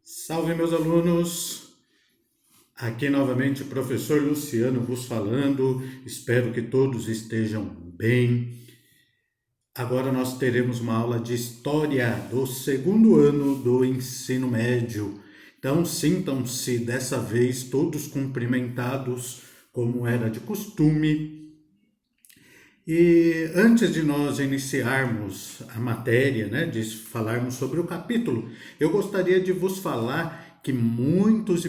Salve, meus alunos! Aqui novamente o professor Luciano vos falando. Espero que todos estejam bem. Agora nós teremos uma aula de História do segundo ano do ensino médio. Então sintam-se dessa vez todos cumprimentados como era de costume. E antes de nós iniciarmos a matéria, de falarmos sobre o capítulo, eu gostaria de vos falar que muitos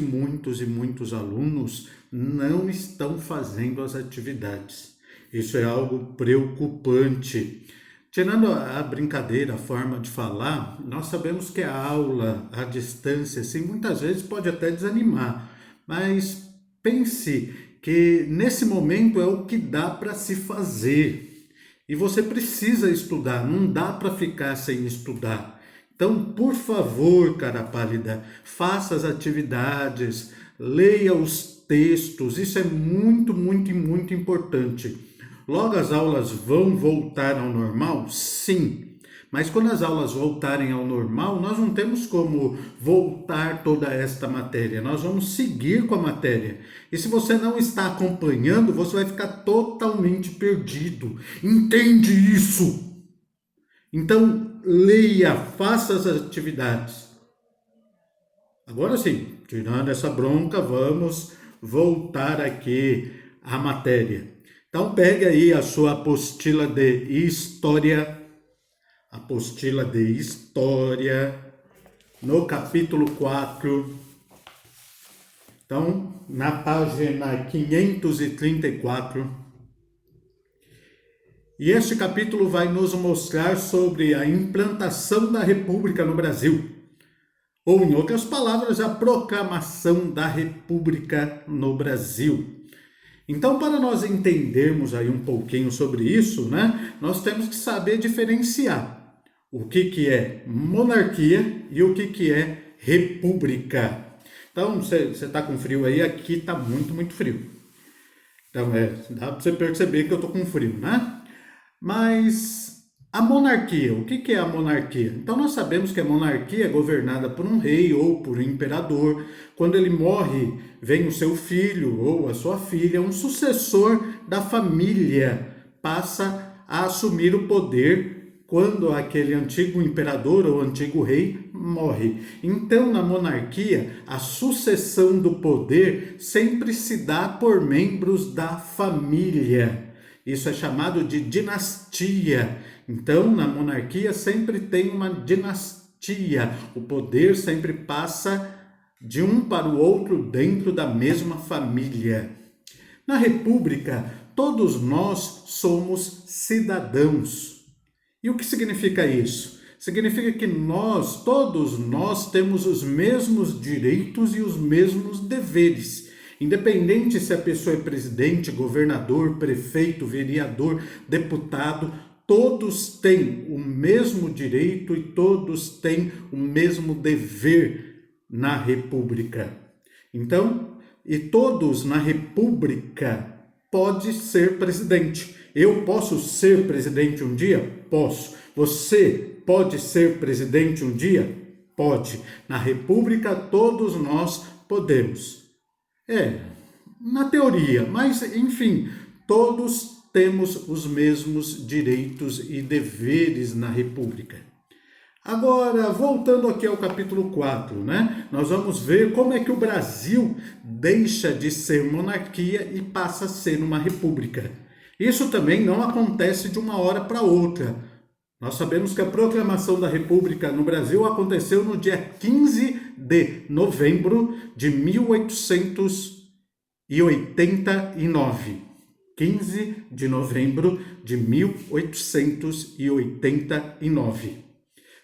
alunos não estão fazendo as atividades. Isso é algo preocupante. Tirando a brincadeira, a forma de falar, nós sabemos que a aula à distância, assim, muitas vezes pode até desanimar, mas pense que nesse momento é o que dá para se fazer. E você precisa estudar, não dá para ficar sem estudar. Então, por favor, cara pálida, faça as atividades, leia os textos, isso é muito importante. Logo as aulas vão voltar ao normal? Sim. Mas quando as aulas voltarem ao normal, nós não temos como voltar toda esta matéria. Nós vamos seguir com a matéria. E se você não está acompanhando, você vai ficar totalmente perdido. Entende isso? Então, leia, faça as atividades. Agora sim, tirando essa bronca, vamos voltar aqui à matéria. Então, pegue aí a sua apostila de História. Apostila de História, no capítulo 4. Então, na página 534. E este capítulo vai nos mostrar sobre a implantação da República no Brasil. Ou, em outras palavras, a proclamação da República no Brasil. Então, para nós entendermos aí um pouquinho sobre isso, nós temos que saber diferenciar o que é monarquia e o que é república. Então, você está com frio aí? Aqui está muito frio. Então, dá para você perceber que eu estou com frio, Mas a monarquia, o que é a monarquia? Então, nós sabemos que a monarquia é governada por um rei ou por um imperador. Quando ele morre, vem o seu filho ou a sua filha, um sucessor da família, passa a assumir o poder quando aquele antigo imperador ou antigo rei morre. Então, na monarquia, a sucessão do poder sempre se dá por membros da família. Isso é chamado de dinastia. Então, na monarquia sempre tem uma dinastia. O poder sempre passa de um para o outro dentro da mesma família. Na república, todos nós somos cidadãos. E o que significa isso? Significa que todos nós temos os mesmos direitos e os mesmos deveres. Independente se a pessoa é presidente, governador, prefeito, vereador, deputado, todos têm o mesmo direito e todos têm o mesmo dever na República. Então, e todos na República podem ser presidente. Eu posso ser presidente um dia? Posso. Você pode ser presidente um dia? Pode. Na República, todos nós podemos. Na teoria, mas enfim, todos temos os mesmos direitos e deveres na República. Agora, voltando aqui ao capítulo 4, nós vamos ver como é que o Brasil deixa de ser monarquia e passa a ser uma república. Isso também não acontece de uma hora para outra. Nós sabemos que a proclamação da República no Brasil aconteceu no dia 15 de novembro de 1889. 15 de novembro de 1889.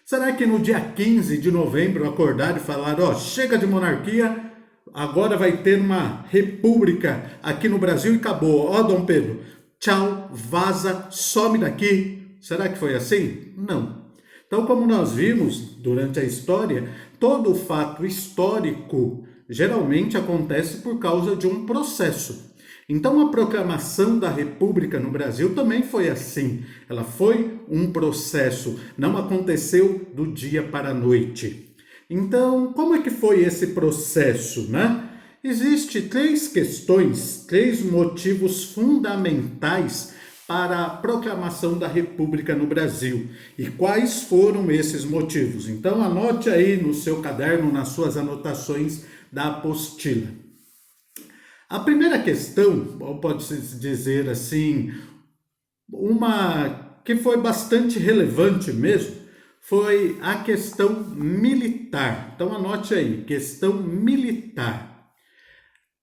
Será que no dia 15 de novembro acordaram e falaram, chega de monarquia, agora vai ter uma república aqui no Brasil e acabou. Dom Pedro, tchau, vaza, some daqui. Será que foi assim? Não. Então, como nós vimos durante a história, todo fato histórico geralmente acontece por causa de um processo. Então, a proclamação da República no Brasil também foi assim. Ela foi um processo, não aconteceu do dia para a noite. Então, como é que foi esse processo, né? Existem três questões, três motivos fundamentais para a proclamação da República no Brasil. E quais foram esses motivos? Então, anote aí no seu caderno, nas suas anotações da apostila. A primeira questão, ou pode-se dizer assim, uma que foi bastante relevante mesmo, foi a questão militar. Então anote aí, questão militar.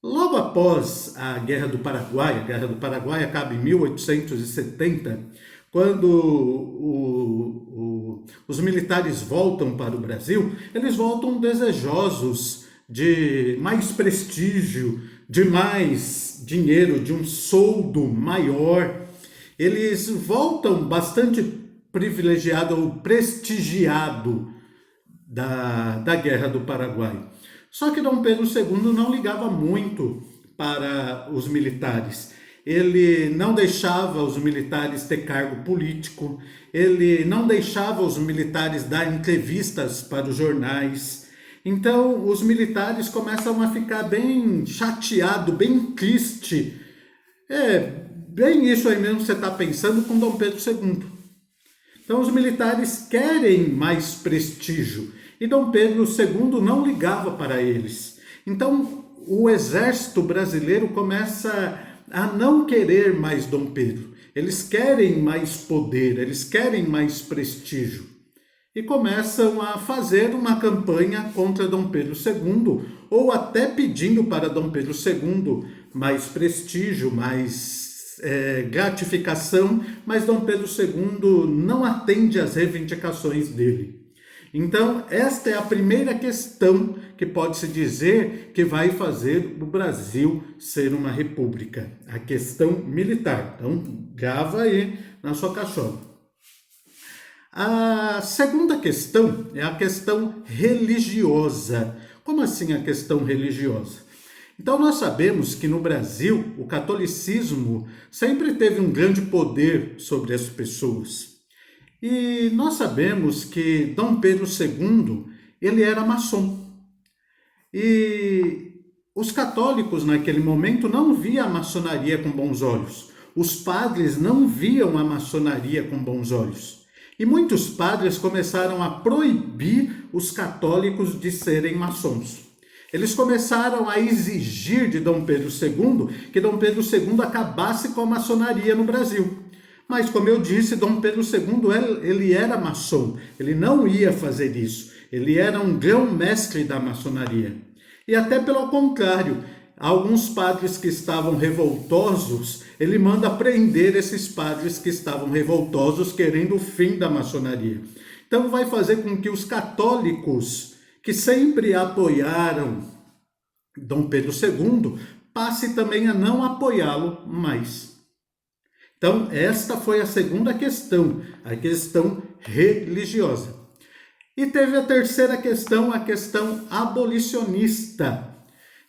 Logo após a Guerra do Paraguai acaba em 1870, quando os militares voltam para o Brasil, eles voltam desejosos de mais prestígio, de mais dinheiro, de um soldo maior. Eles voltam bastante privilegiado ou prestigiado da Guerra do Paraguai. Só que Dom Pedro II não ligava muito para os militares. Ele não deixava os militares ter cargo político, ele não deixava os militares dar entrevistas para os jornais. Então, os militares começam a ficar bem chateados, bem tristes. Bem isso aí mesmo que você está pensando com Dom Pedro II. Então, os militares querem mais prestígio e Dom Pedro II não ligava para eles. Então, o exército brasileiro começa a não querer mais Dom Pedro. Eles querem mais poder, eles querem mais prestígio. E começam a fazer uma campanha contra Dom Pedro II, ou até pedindo para Dom Pedro II mais prestígio, mais gratificação, mas Dom Pedro II não atende às reivindicações dele. Então, esta é a primeira questão que pode-se dizer que vai fazer o Brasil ser uma república, a questão militar. Então, grava aí na sua caixola. A segunda questão é a questão religiosa. Como assim a questão religiosa? Então, nós sabemos que no Brasil, o catolicismo sempre teve um grande poder sobre as pessoas. E nós sabemos que Dom Pedro II, ele era maçom. E os católicos, naquele momento, não viam a maçonaria com bons olhos. Os padres não viam a maçonaria com bons olhos. E muitos padres começaram a proibir os católicos de serem maçons. Eles começaram a exigir de Dom Pedro II que Dom Pedro II acabasse com a maçonaria no Brasil. Mas, como eu disse, Dom Pedro II ele era maçom, ele não ia fazer isso. Ele era um grão-mestre da maçonaria. E até pelo contrário, alguns padres que estavam revoltosos, ele manda prender esses padres que estavam revoltosos, querendo o fim da maçonaria. Então vai fazer com que os católicos que sempre apoiaram Dom Pedro II, passe também a não apoiá-lo mais. Então, esta foi a segunda questão, a questão religiosa. E teve a terceira questão, a questão abolicionista.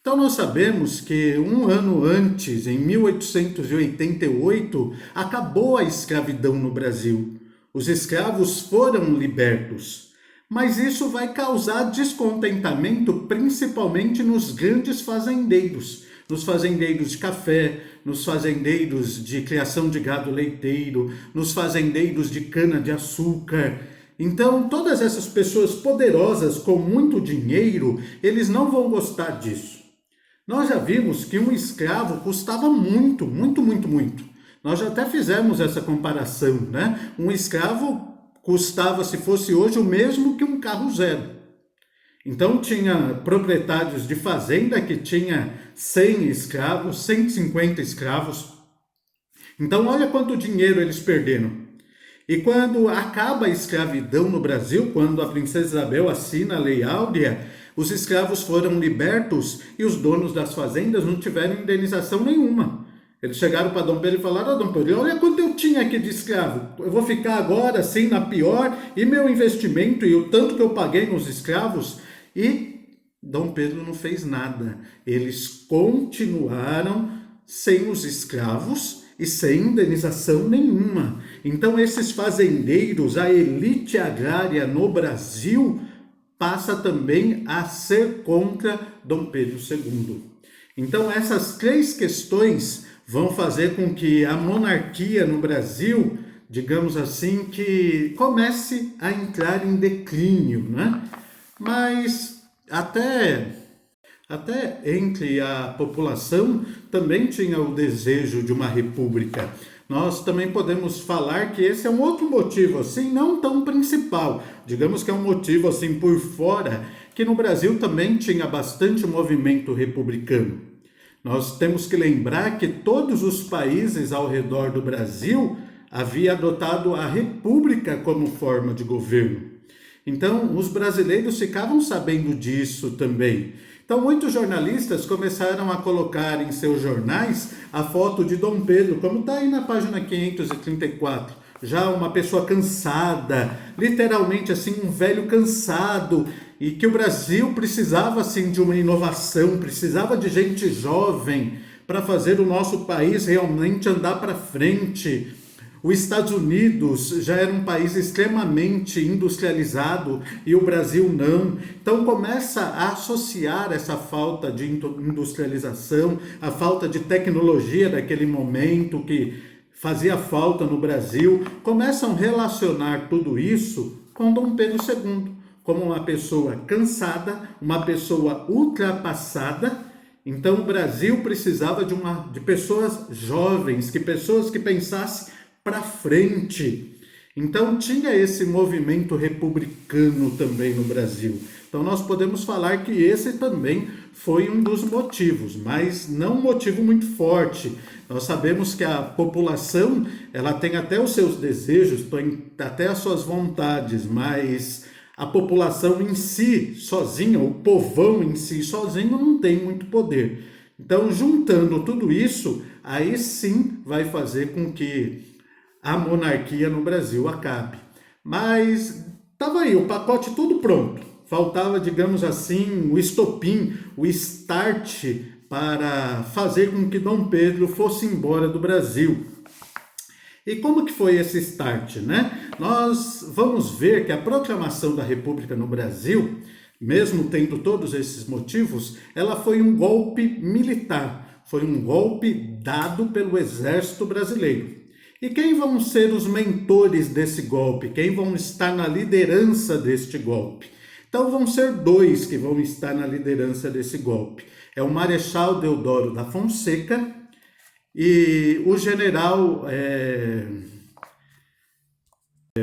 Então, nós sabemos que um ano antes, em 1888, acabou a escravidão no Brasil. Os escravos foram libertos. Mas isso vai causar descontentamento principalmente nos grandes fazendeiros, nos fazendeiros de café, nos fazendeiros de criação de gado leiteiro, nos fazendeiros de cana-de-açúcar. Então, todas essas pessoas poderosas com muito dinheiro, eles não vão gostar disso. Nós já vimos que um escravo custava muito, muito, muito, muito. Nós já até fizemos essa comparação, né? Um escravo custava, se fosse hoje, o mesmo que um carro zero. Então, tinha proprietários de fazenda que tinha 100 escravos, 150 escravos. Então, olha quanto dinheiro eles perderam. E quando acaba a escravidão no Brasil, quando a princesa Isabel assina a Lei Áurea, os escravos foram libertos e os donos das fazendas não tiveram indenização nenhuma. Eles chegaram para Dom Pedro e falaram: Dom Pedro, olha quanto eu tinha aqui de escravo. Eu vou ficar agora assim na pior, e meu investimento e o tanto que eu paguei nos escravos. E Dom Pedro não fez nada. Eles continuaram sem os escravos e sem indenização nenhuma. Então esses fazendeiros, a elite agrária no Brasil, passa também a ser contra Dom Pedro II. Então, essas três questões vão fazer com que a monarquia no Brasil, digamos assim, que comece a entrar em declínio, né? Mas até entre a população também tinha o desejo de uma república. Nós também podemos falar que esse é um outro motivo, assim, não tão principal. Digamos que é um motivo, assim, por fora, que no Brasil também tinha bastante movimento republicano. Nós temos que lembrar que todos os países ao redor do Brasil haviam adotado a república como forma de governo. Então, os brasileiros ficavam sabendo disso também. Então, muitos jornalistas começaram a colocar em seus jornais a foto de Dom Pedro, como está aí na página 534. Já uma pessoa cansada, literalmente assim, um velho cansado, e que o Brasil precisava assim de uma inovação, precisava de gente jovem para fazer o nosso país realmente andar para frente. Os Estados Unidos já era um país extremamente industrializado e o Brasil não. Então começa a associar essa falta de industrialização, a falta de tecnologia daquele momento que fazia falta no Brasil, começam a relacionar tudo isso com Dom Pedro II, como uma pessoa cansada, uma pessoa ultrapassada. Então o Brasil precisava de pessoas jovens, pessoas que pensassem para frente. Então tinha esse movimento republicano também no Brasil. Então nós podemos falar que esse também foi um dos motivos, mas não um motivo muito forte. Nós sabemos que a população, ela tem até os seus desejos, tem até as suas vontades, mas a população em si, sozinha, o povão em si, sozinho, não tem muito poder. Então, juntando tudo isso, aí sim vai fazer com que a monarquia no Brasil acabe. Mas estava aí, o pacote tudo pronto. Faltava, digamos assim, o estopim, o start para fazer com que Dom Pedro fosse embora do Brasil. E como que foi esse start, né? Nós vamos ver que a proclamação da República no Brasil, mesmo tendo todos esses motivos, ela foi um golpe militar, foi um golpe dado pelo Exército Brasileiro. E quem vão ser os mentores desse golpe? Quem vão estar na liderança deste golpe? Então vão ser dois que vão estar na liderança desse golpe. É o Marechal Deodoro da Fonseca e o general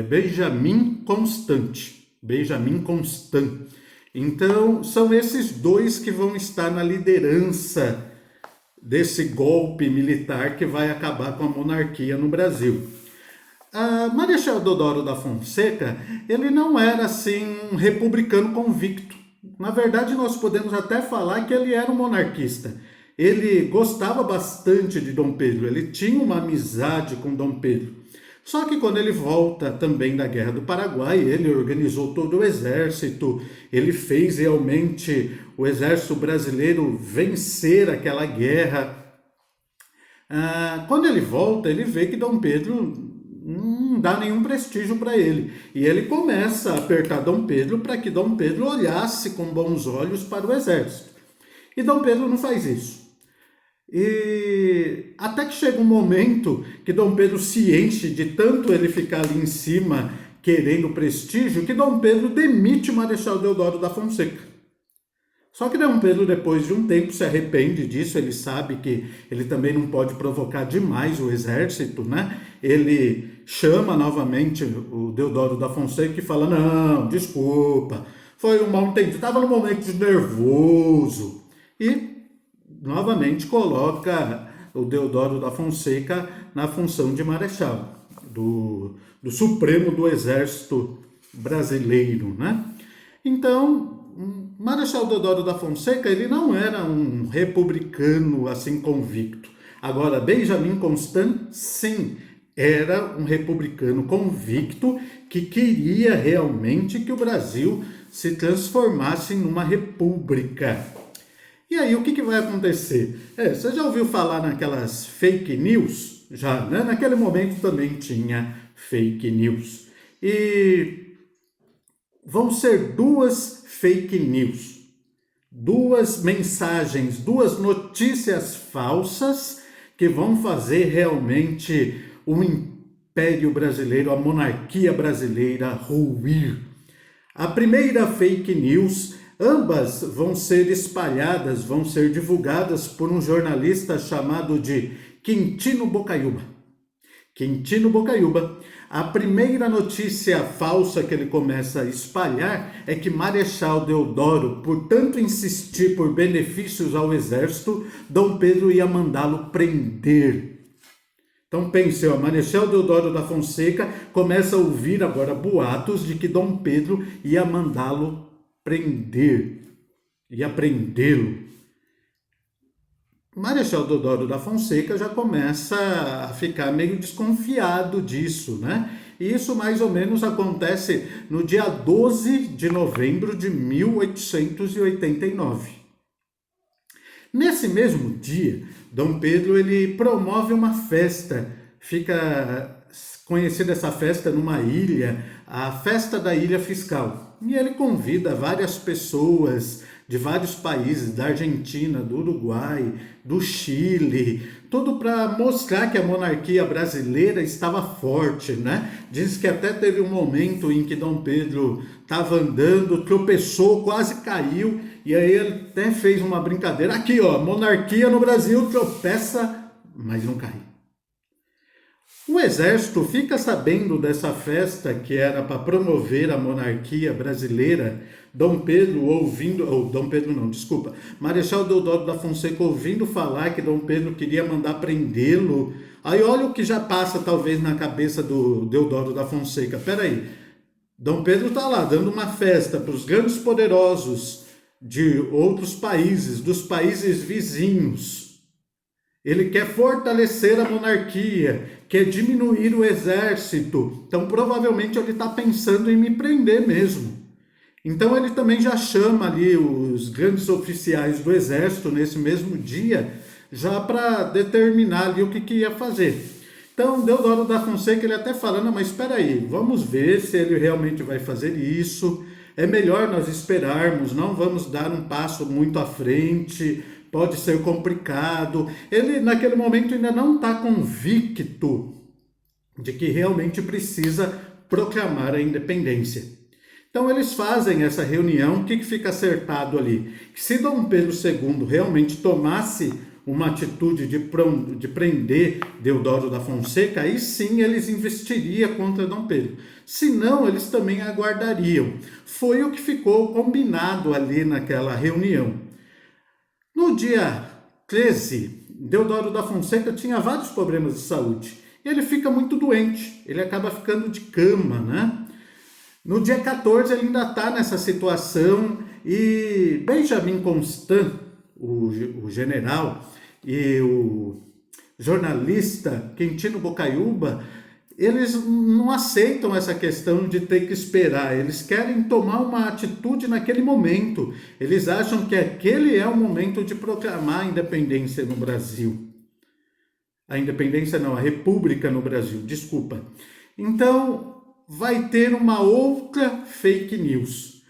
Benjamin Constant. Benjamin Constant. Então são esses dois que vão estar na liderança desse golpe militar que vai acabar com a monarquia no Brasil. Marechal Deodoro da Fonseca, ele não era assim um republicano convicto. Na verdade, nós podemos até falar que ele era um monarquista. Ele gostava bastante de Dom Pedro, ele tinha uma amizade com Dom Pedro. Só que quando ele volta também da Guerra do Paraguai, ele organizou todo o exército, ele fez realmente o exército brasileiro vencer aquela guerra. Quando ele volta, ele vê que Dom Pedro não dá nenhum prestígio para ele. E ele começa a apertar Dom Pedro para que Dom Pedro olhasse com bons olhos para o exército. E Dom Pedro não faz isso. E até que chega um momento que Dom Pedro se enche de tanto ele ficar ali em cima querendo prestígio, que Dom Pedro demite o Marechal Deodoro da Fonseca. Só que Dom Pedro, depois de um tempo, se arrepende disso, ele sabe que ele também não pode provocar demais o exército, né? Ele chama novamente o Deodoro da Fonseca e fala, não, desculpa, foi um mal-entendido, estava num momento de nervoso. E novamente coloca o Deodoro da Fonseca na função de marechal, do Supremo do Exército Brasileiro, né? Então, Marechal Deodoro da Fonseca, ele não era um republicano assim convicto. Agora, Benjamin Constant, sim, era um republicano convicto que queria realmente que o Brasil se transformasse numa república. E aí, o que vai acontecer? Você já ouviu falar naquelas fake news? Já, né? Naquele momento também tinha fake news. E vão ser duas fake news, duas mensagens, duas notícias falsas que vão fazer realmente o Império Brasileiro, a monarquia brasileira ruir. A primeira fake news, ambas vão ser espalhadas, vão ser divulgadas por um jornalista chamado de Quintino Bocaiúva. Quintino Bocaiúva. A primeira notícia falsa que ele começa a espalhar é que Marechal Deodoro, por tanto insistir por benefícios ao exército, Dom Pedro ia mandá-lo prender. Então pense, Marechal Deodoro da Fonseca começa a ouvir agora boatos de que Dom Pedro ia mandá-lo prender, ia prendê-lo. Marechal Deodoro da Fonseca já começa a ficar meio desconfiado disso, né? E isso mais ou menos acontece no dia 12 de novembro de 1889. Nesse mesmo dia, Dom Pedro ele promove uma festa, fica conhecida essa festa numa ilha, a Festa da Ilha Fiscal. E ele convida várias pessoas de vários países, da Argentina, do Uruguai, do Chile, tudo para mostrar que a monarquia brasileira estava forte, né? Diz que até teve um momento em que Dom Pedro estava andando, tropeçou, quase caiu, e aí ele até fez uma brincadeira. Aqui, monarquia no Brasil tropeça, mas não cai. O exército fica sabendo dessa festa que era para promover a monarquia brasileira. Marechal Deodoro da Fonseca ouvindo falar que Dom Pedro queria mandar prendê-lo. Aí olha o que já passa talvez na cabeça do Deodoro da Fonseca. Peraí, Dom Pedro está lá dando uma festa para os grandes poderosos de outros países, dos países vizinhos. Ele quer fortalecer a monarquia, quer diminuir o exército. Então, provavelmente, ele está pensando em me prender mesmo. Então, ele também já chama ali os grandes oficiais do exército nesse mesmo dia, já para determinar ali o que ia fazer. Então, Deodoro da Fonseca, ele até fala, não, mas espera aí, vamos ver se ele realmente vai fazer isso. É melhor nós esperarmos, não vamos dar um passo muito à frente, pode ser complicado. Ele, naquele momento, ainda não está convicto de que realmente precisa proclamar a independência. Então, eles fazem essa reunião. O que fica acertado ali? Que se Dom Pedro II realmente tomasse uma atitude de prender Deodoro da Fonseca, aí sim eles investiriam contra Dom Pedro. Se não, eles também aguardariam. Foi o que ficou combinado ali naquela reunião. No dia 13, Deodoro da Fonseca tinha vários problemas de saúde. Ele fica muito doente, ele acaba ficando de cama, né? No dia 14 ele ainda está nessa situação e Benjamin Constant, o general, e o jornalista Quintino Bocaiúva, eles não aceitam essa questão de ter que esperar, eles querem tomar uma atitude naquele momento. Eles acham que aquele é o momento de proclamar a independência no Brasil. A independência não, a república no Brasil, desculpa. Então, vai ter uma outra fake news.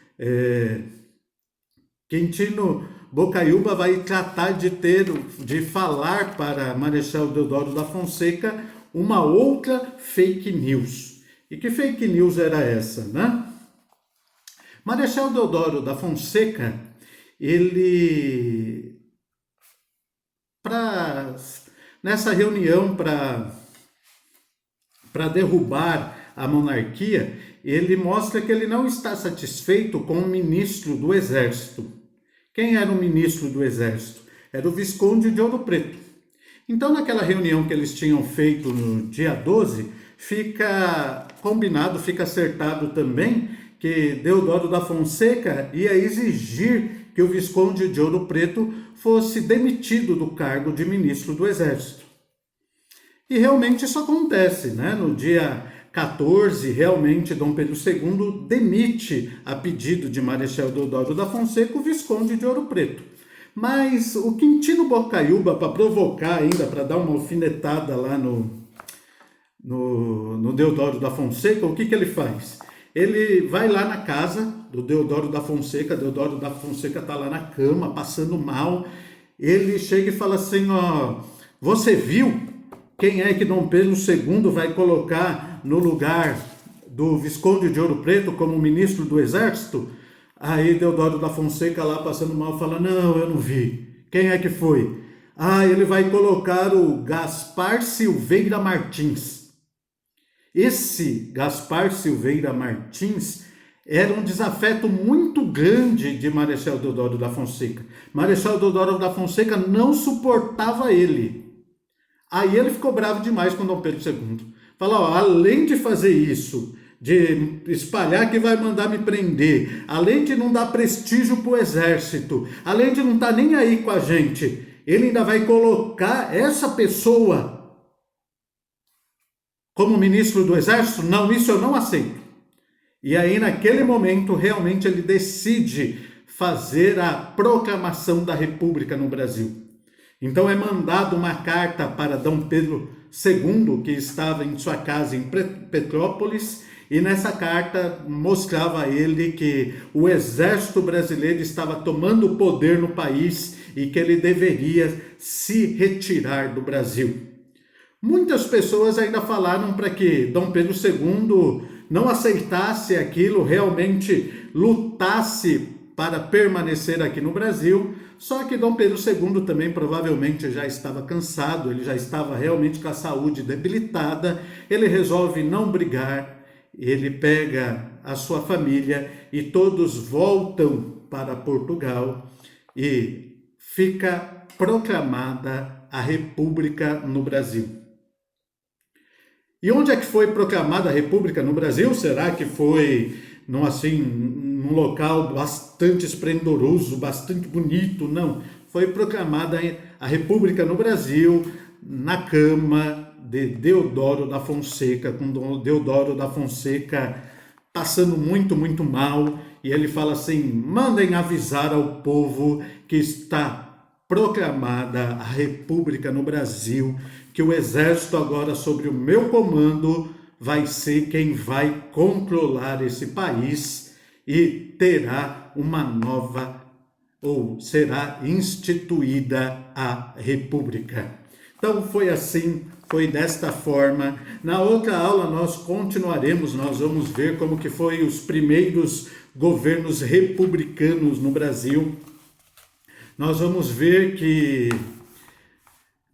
Quintino Bocaiúva vai tratar de falar para Marechal Deodoro da Fonseca uma outra fake news. E que fake news era essa, né? Marechal Deodoro da Fonseca, ele, nessa reunião para derrubar a monarquia, ele mostra que ele não está satisfeito com o ministro do Exército. Quem era o ministro do Exército? Era o Visconde de Ouro Preto. Então, naquela reunião que eles tinham feito no dia 12, fica combinado, fica acertado também que Deodoro da Fonseca ia exigir que o Visconde de Ouro Preto fosse demitido do cargo de ministro do Exército. E realmente isso acontece, né? No dia 14, realmente, Dom Pedro II demite, a pedido de Marechal Deodoro da Fonseca, o Visconde de Ouro Preto. Mas o Quintino Bocaiúva, para provocar ainda, para dar uma alfinetada lá no Deodoro da Fonseca, o que ele faz? Ele vai lá na casa do Deodoro da Fonseca está lá na cama, passando mal. Ele chega e fala assim, ó, você viu quem é que Dom Pedro II vai colocar no lugar do Visconde de Ouro Preto como ministro do Exército? Aí Deodoro da Fonseca lá passando mal fala, não, eu não vi. Quem é que foi? Ah, ele vai colocar o Gaspar Silveira Martins. Esse Gaspar Silveira Martins era um desafeto muito grande de Marechal Deodoro da Fonseca. Marechal Deodoro da Fonseca não suportava ele. Aí ele ficou bravo demais com Dom Pedro II. Falou, ó, além de fazer isso, de espalhar que vai mandar me prender, além de não dar prestígio para o exército, além de não estar nem aí com a gente, ele ainda vai colocar essa pessoa como ministro do Exército? Não, isso eu não aceito. E aí, naquele momento, realmente ele decide fazer a proclamação da República no Brasil. Então é mandada uma carta para Dom Pedro II, que estava em sua casa em Petrópolis, e nessa carta mostrava a ele que o exército brasileiro estava tomando o poder no país e que ele deveria se retirar do Brasil. Muitas pessoas ainda falaram para que Dom Pedro II não aceitasse aquilo, realmente lutasse para permanecer aqui no Brasil, só que Dom Pedro II também provavelmente já estava cansado, ele já estava realmente com a saúde debilitada, ele resolve não brigar, ele pega a sua família e todos voltam para Portugal e fica proclamada a República no Brasil. E onde é que foi proclamada a República no Brasil? Será que foi num local bastante esplendoroso, bastante bonito? Não, foi proclamada a República no Brasil na cama de Deodoro da Fonseca, com Deodoro da Fonseca passando muito, muito mal. E ele fala assim, mandem avisar ao povo que está proclamada a República no Brasil, que o exército agora sob o meu comando vai ser quem vai controlar esse país e terá uma nova, ou será instituída a República. Então foi assim, foi desta forma. Na outra aula nós continuaremos, nós vamos ver como que foi os primeiros governos republicanos no Brasil. Nós vamos ver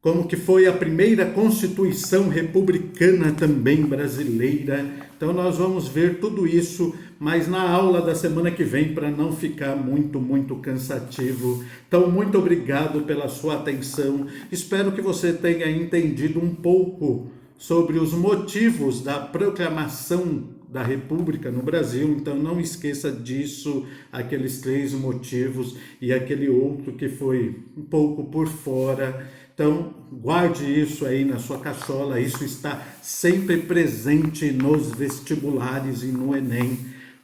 como que foi a primeira Constituição republicana também brasileira. Então nós vamos ver tudo isso, mas na aula da semana que vem, para não ficar muito, muito cansativo. Então, muito obrigado pela sua atenção. Espero que você tenha entendido um pouco sobre os motivos da proclamação da República no Brasil. Então não esqueça disso, aqueles 3 motivos e aquele outro que foi um pouco por fora. Então guarde isso aí na sua cachola, isso está sempre presente nos vestibulares e no Enem.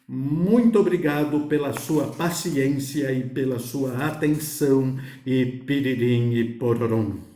Muito obrigado pela sua paciência e pela sua atenção e piririm e pororom.